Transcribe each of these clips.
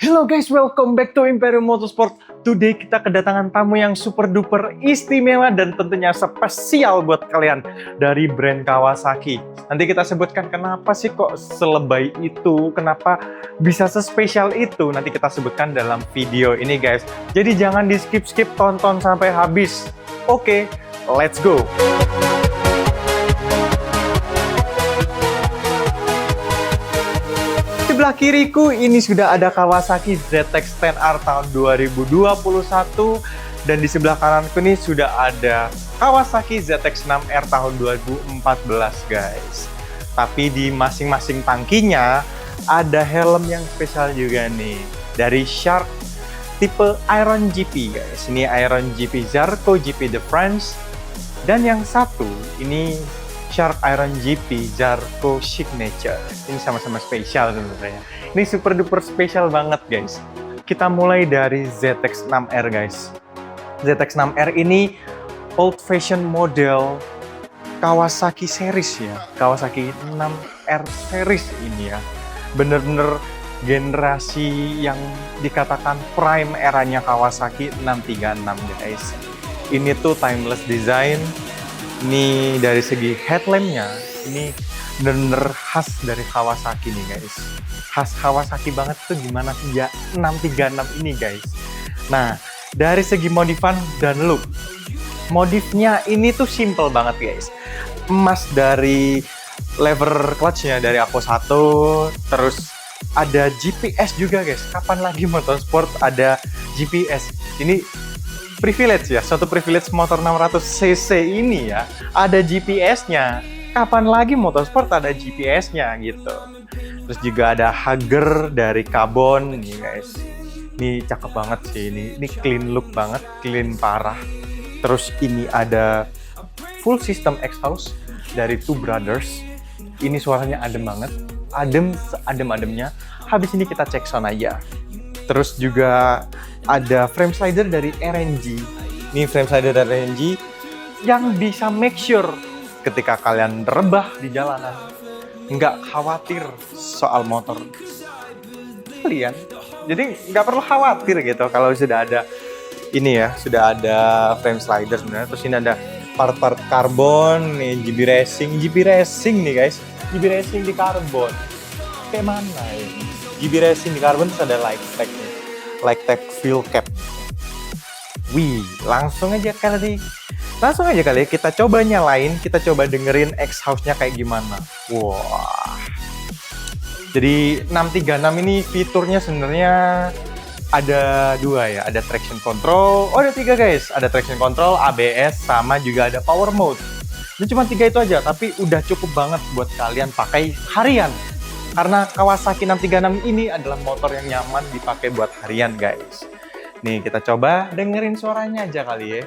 Hello guys, welcome back to Imperium Motorsport. Today kita kedatangan tamu yang super duper istimewa dan tentunya spesial buat kalian dari brand Kawasaki. Nanti kita sebutkan kenapa sih kok selebay itu, kenapa bisa sespesial itu, nanti kita sebutkan dalam video ini guys. Jadi jangan di skip-skip, tonton sampai habis. Oke, let's go! Sebelah kiriku ini sudah ada Kawasaki ZX-10R tahun 2021 dan di sebelah kananku ini sudah ada Kawasaki ZX-6R tahun 2014 guys. Tapi di masing-masing tangkinya ada helm yang spesial juga nih dari Shark tipe Iron GP guys. Ini Iron GP Zarco GP de France dan yang satu ini Shark Iron GP Zarco Signature. Ini sama-sama spesial sebenarnya. Ini super duper spesial banget guys. Kita mulai dari ZX-6R guys. ZX-6R ini old fashion model Kawasaki series ya. Kawasaki 6R series ini ya. Bener-bener generasi yang dikatakan prime eranya Kawasaki 636 guys. Ini tuh timeless design. Ini dari segi headlampnya, ini bener-bener khas dari Kawasaki nih guys. Khas Kawasaki banget tuh gimana sih ya 636 ini guys. Nah, dari segi modifan dan look, modifnya ini tuh simple banget guys. Emas dari lever clutchnya dari Aqua 1, terus ada GPS juga guys. Kapan lagi motorsport ada GPS? Ini privilege ya, suatu privilege motor 600cc ini ya, ada GPS-nya. Kapan lagi motorsport ada GPS-nya gitu. Terus juga ada hugger dari karbon nih guys. Ini cakep banget sih ini clean look banget, clean parah. Terus ini ada full system exhaust dari Two Brothers. Ini suaranya adem banget, adem seadem-ademnya. Habis ini kita cek sound aja. Terus juga ada frame slider dari RNG. Ini frame slider dari RNG yang bisa make sure ketika kalian rebah di jalanan nggak khawatir soal motor kalian. Jadi nggak perlu khawatir gitu kalau sudah ada ini ya, sudah ada frame slider sebenarnya. Terus ini ada part-part karbon nih, GB Racing nih guys. GB Racing di karbon. Kayak mana ya? GB Racing di karbon terus ada light tag nih. Light tag fuel cap. Wih, langsung aja kali ya kita coba nyalain, kita coba dengerin exhaust-nya kayak gimana. Wah. Jadi 636 ini fiturnya sebenarnya ada dua ya, ada traction control. Oh, ada 3 guys, ada traction control, ABS, sama juga ada power mode. Ini cuma 3 itu aja, tapi udah cukup banget buat kalian pakai harian. Karena Kawasaki 636 ini adalah motor yang nyaman dipakai buat harian guys. Nih kita coba dengerin suaranya aja kali ya.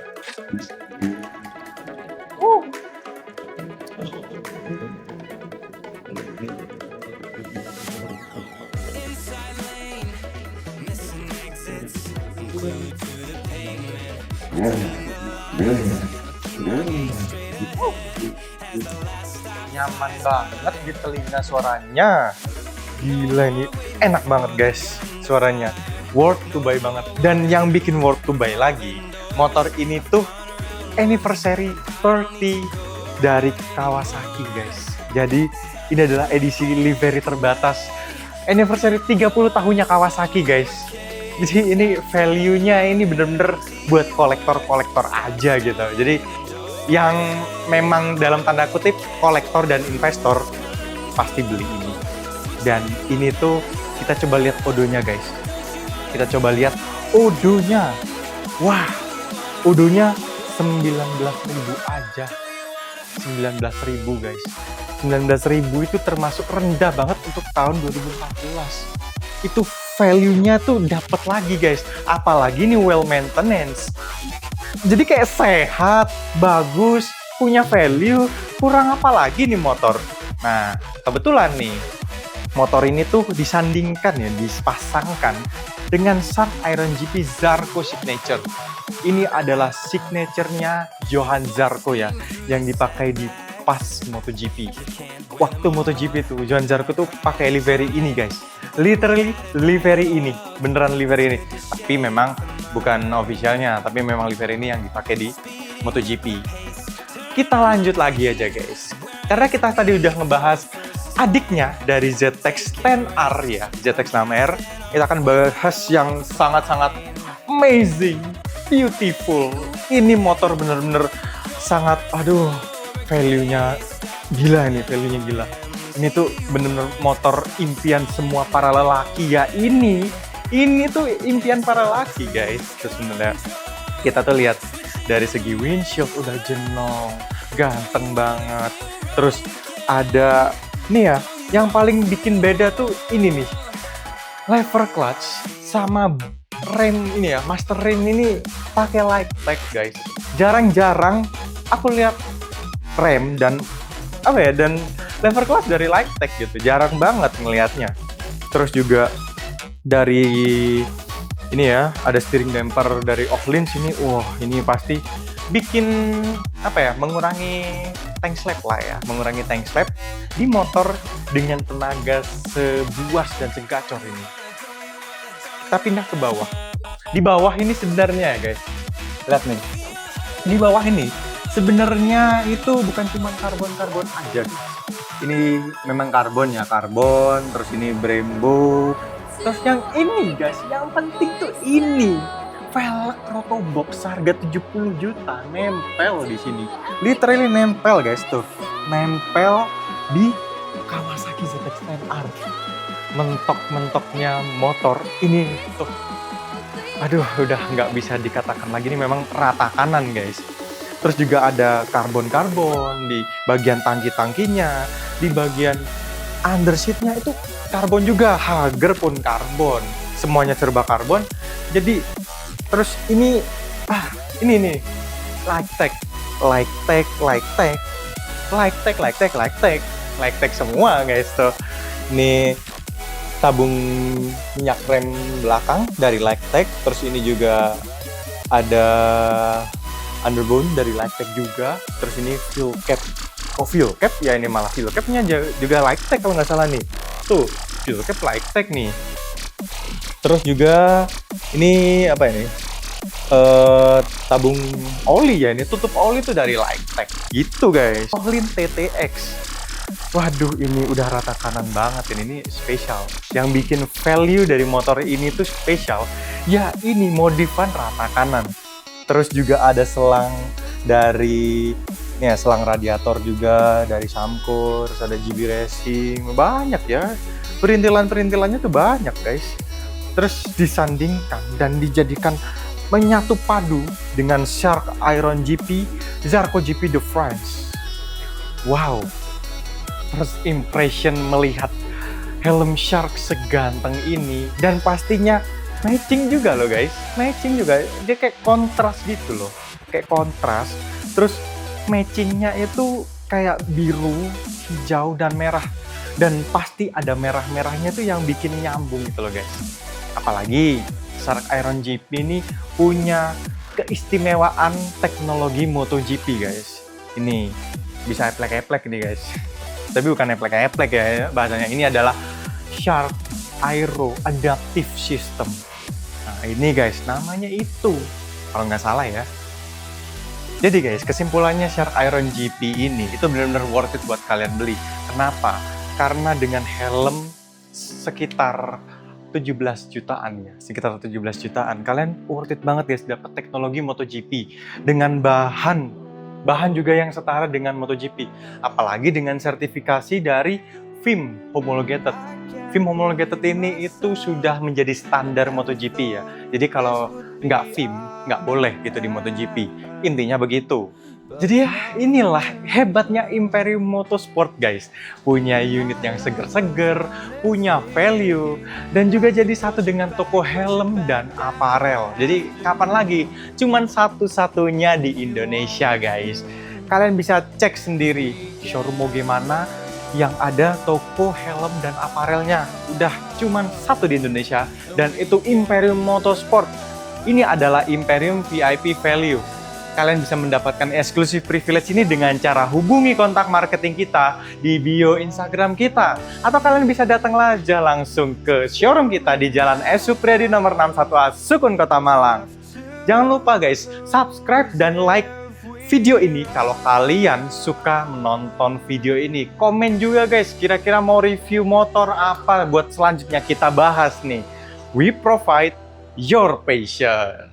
Nyaman banget di telinga suaranya. Gila ini enak banget guys suaranya. Worth to buy banget. Dan yang bikin worth to buy lagi, motor ini tuh anniversary 30 dari Kawasaki guys. Jadi ini adalah edisi livery terbatas anniversary 30 tahunnya Kawasaki guys. Jadi ini value-nya ini bener-bener buat kolektor-kolektor aja gitu. Jadi yang memang dalam tanda kutip kolektor dan investor pasti beli ini. Dan ini tuh kita coba lihat odonya guys. Kita coba lihat odonya. Wah, odonya 19.000 aja. 19.000 guys. 19.000 itu termasuk rendah banget untuk tahun 2014. Itu value-nya tuh dapat lagi guys. Apalagi nih well maintenance. Jadi kayak sehat, bagus, punya value, kurang apa lagi nih motor. Nah, kebetulan nih, motor ini tuh disandingkan ya, dipasangkan dengan Shark Iron GP Zarco Signature. Ini adalah signature-nya Johan Zarco ya, yang dipakai di pas MotoGP. Waktu MotoGP tuh Johan Zarco tuh pakai livery ini guys. Literally livery ini, beneran livery ini. Tapi memang bukan officialnya, tapi memang livery ini yang dipakai di MotoGP. Kita lanjut lagi aja guys, karena kita tadi udah ngebahas adiknya dari ZX-10R ya, ZX-6R. Kita akan bahas yang sangat-sangat amazing, beautiful. Ini motor bener-bener sangat, aduh, value-nya gila ini, value-nya gila. Ini tuh bener-bener motor impian semua para lelaki ya. Ini tuh impian para lelaki guys. Terus sebenarnya kita tuh lihat dari segi windshield udah jenong, ganteng banget. Terus ada nih ya, yang paling bikin beda tuh ini nih, lever clutch sama rem ini ya, master rem ini pakai light tech guys. Jarang-jarang aku lihat rem dan dan lever clutch dari light tech gitu, jarang banget ngelihatnya. Terus juga dari ini ya, ada steering damper dari Öhlins ini. Wah, ini pasti bikin mengurangi tank slap lah ya, mengurangi tank slap di motor dengan tenaga sebuas dan segacor ini. Kita pindah ke bawah. Di bawah ini sebenarnya guys, lihat nih. Di bawah ini sebenarnya itu bukan cuma karbon aja. Ini memang karbon ya, karbon. Terus ini Brembo. Terus yang ini guys, yang penting tuh ini velg Rotobox harga 70 juta nempel di sini. Literally nempel guys tuh. Nempel di Kawasaki ZX-10R. Mentok-mentoknya motor ini tuh. Aduh, udah nggak bisa dikatakan lagi, ini memang rata kanan guys. Terus juga ada karbon-karbon di bagian tangki-tangkinya, di bagian underseatnya itu karbon juga, hager pun karbon, semuanya serba karbon. Jadi terus ini nih light tech semua guys tuh. Ini tabung minyak rem belakang dari light tech. Terus ini juga ada underbone dari light tech juga. Terus ini fuel cap. Oh, fuel cap ya, ini malah fuel capnya juga light tech kalau nggak salah nih. Tuh, fuel cap light tech nih. Terus juga ini apa ini? Tabung oli ya, ini tutup oli tuh dari light tech gitu guys. Öhlins TTX. Waduh, ini udah rata kanan banget ini spesial. Yang bikin value dari motor ini tuh spesial. Ya ini modifan rata kanan. Terus juga ada selang dari selang radiator juga dari Samco. Terus ada GB Racing, banyak ya. Perintilannya tuh banyak guys. Terus disandingkan dan dijadikan menyatu padu dengan Shark Iron GP, Zarco GP de France. Wow, first impression melihat helm Shark seganteng ini, dan pastinya matching juga loh guys, matching juga. Dia kayak kontras gitu loh, kayak kontras. Terus matchingnya itu kayak biru, hijau, dan merah. Dan pasti ada merah-merahnya tuh yang bikin nyambung gitu loh guys. Apalagi Shark Iron GP ini punya keistimewaan teknologi MotoGP guys. Ini bisa eplek-eplek nih guys. Tapi bukan eplek-eplek ya bahasanya. Ini adalah Shark Aero Adaptive System. Nah ini guys, namanya itu kalau nggak salah ya. Jadi guys, kesimpulannya Shark Iron GP ini itu benar-benar worth it buat kalian beli. Kenapa? Karena dengan helm sekitar 17 jutaan ya, sekitar 17 jutaan. Kalian worth it banget guys, dapat teknologi MotoGP dengan bahan juga yang setara dengan MotoGP. Apalagi dengan sertifikasi dari FIM Homologated. FIM Homologated ini itu sudah menjadi standar MotoGP ya. Jadi kalau nggak FIM, nggak boleh gitu di MotoGP. Intinya begitu. Jadi ya inilah hebatnya Imperium Motorsport guys. Punya unit yang seger-seger, punya value, dan juga jadi satu dengan toko helm dan aparel. Jadi kapan lagi? Cuman satu-satunya di Indonesia guys. Kalian bisa cek sendiri showroom gimana yang ada toko helm dan aparelnya. Udah cuman satu di Indonesia, dan itu Imperium Motorsport. Ini adalah Imperium VIP Value. Kalian bisa mendapatkan eksklusif privilege ini dengan cara hubungi kontak marketing kita di bio Instagram kita. Atau kalian bisa datang aja langsung ke showroom kita di Jalan S. Supriyadi nomor 61A, Sukun, Kota Malang. Jangan lupa guys, subscribe dan like video ini kalau kalian suka menonton video ini. Komen juga guys, kira-kira mau review motor apa buat selanjutnya kita bahas nih. We provide your passion.